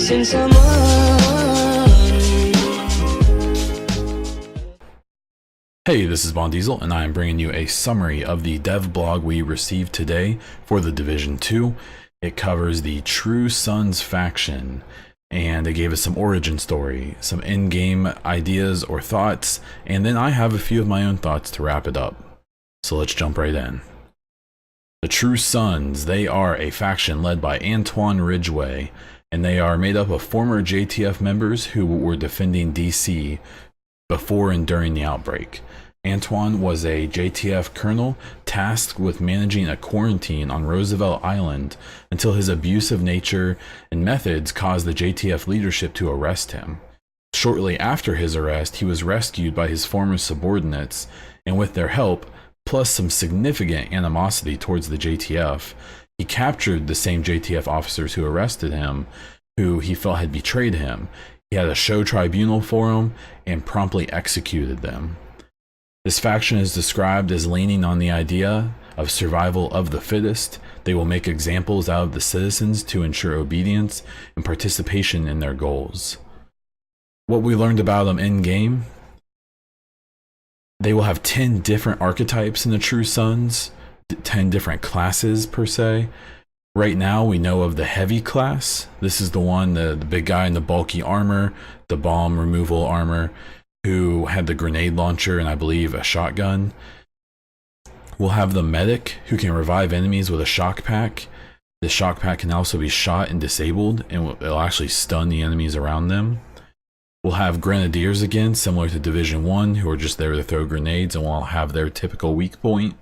missing someone. Hey, this is Von Diesel, and I am bringing you a summary of the DevBlog we received today for the Division 2. It covers the True Sons faction, and it gave us some origin story, some in-game ideas or thoughts, and then I have a few of my own thoughts to wrap it up. So let's jump right in. The True Sons, they are a faction led by Antoine Ridgway, and they are made up of former JTF members who were defending DC before and during the outbreak. Antoine was a JTF colonel tasked with managing a quarantine on Roosevelt Island until his abusive nature and methods caused the JTF leadership to arrest him. Shortly after his arrest, he was rescued by his former subordinates, and with their help, plus some significant animosity towards the JTF, he captured the same JTF officers who arrested him, who he felt had betrayed him. He had a show tribunal for them and promptly executed them. This faction is described as leaning on the idea of survival of the fittest. They will make examples out of the citizens to ensure obedience and participation in their goals. What we learned about them in game: they will have 10 different archetypes in the True Sons, 10 different classes per se. Right now we know of the heavy class. This is the one, the big guy in the bulky armor, the bomb removal armor, who had the grenade launcher and I believe a shotgun. We'll have the medic, who can revive enemies with a shock pack. The shock pack can also be shot and disabled, and it'll actually stun the enemies around them. We'll have grenadiers again, similar to Division 1, who are just there to throw grenades and will have their typical weak point.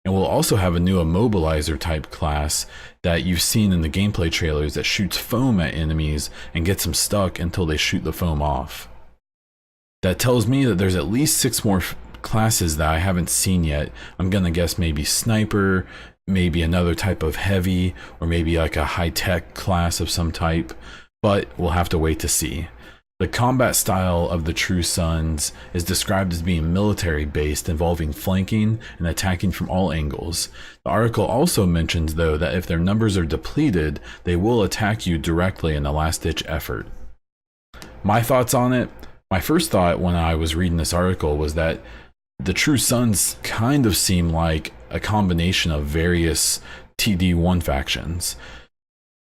And we'll also have a new immobilizer type class that you've seen in the gameplay trailers that shoots foam at enemies and gets them stuck until they shoot the foam off. That tells me that there's at least 6 more classes that I haven't seen yet. I'm gonna guess maybe sniper, maybe another type of heavy, or maybe like a high-tech class of some type, but we'll have to wait to see. The combat style of the True Sons is described as being military-based, involving flanking and attacking from all angles. The article also mentions, though, that if their numbers are depleted, they will attack you directly in a last-ditch effort. My thoughts on it: my first thought when I was reading this article was that the True Sons kind of seem like a combination of various TD1 factions.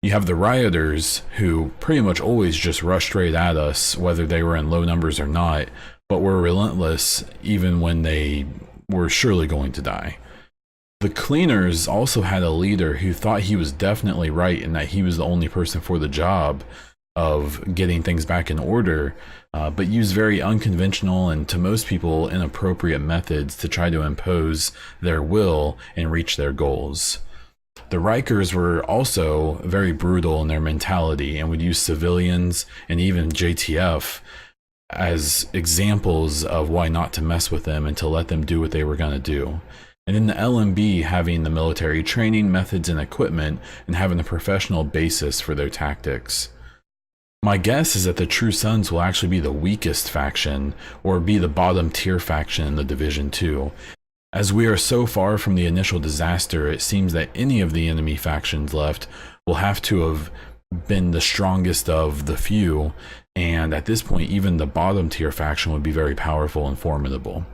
You have the rioters, who pretty much always just rushed straight at us, whether they were in low numbers or not, but were relentless even when they were surely going to die. The cleaners also had a leader who thought he was definitely right and that he was the only person for the job of getting things back in order, but used very unconventional and, to most people, inappropriate methods to try to impose their will and reach their goals. The Rikers were also very brutal in their mentality and would use civilians and even JTF as examples of why not to mess with them and to let them do what they were going to do. And then the LMB having the military training, methods, and equipment, and having a professional basis for their tactics. My guess is that the True Sons will actually be the weakest faction, or be the bottom tier faction in the Division 2. As we are so far from the initial disaster, it seems that any of the enemy factions left will have to have been the strongest of the few, and at this point even the bottom tier faction would be very powerful and formidable.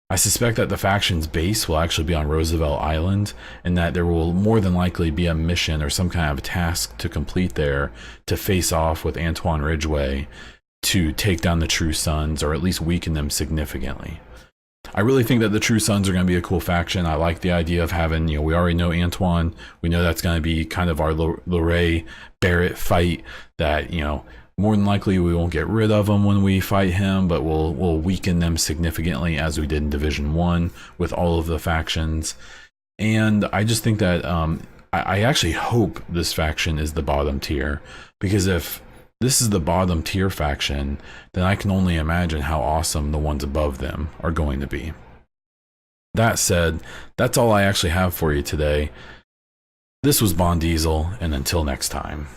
I suspect that the faction's base will actually be on Roosevelt Island, and that there will more than likely be a mission or some kind of task to complete there to face off with Antoine Ridgway to take down the True Sons, or at least weaken them significantly. I really think that the True Sons are going to be a cool faction. I like the idea of having, we already know Antoine. We know that's going to be kind of our Luray Barrett fight that, more than likely we won't get rid of him when we fight him, but we'll weaken them significantly as we did in Division 1 with all of the factions. And I just think that I actually hope this faction is the bottom tier, because if this is the bottom tier faction, then I can only imagine how awesome the ones above them are going to be. That said, that's all I actually have for you today. This was Von Diesel, and until next time.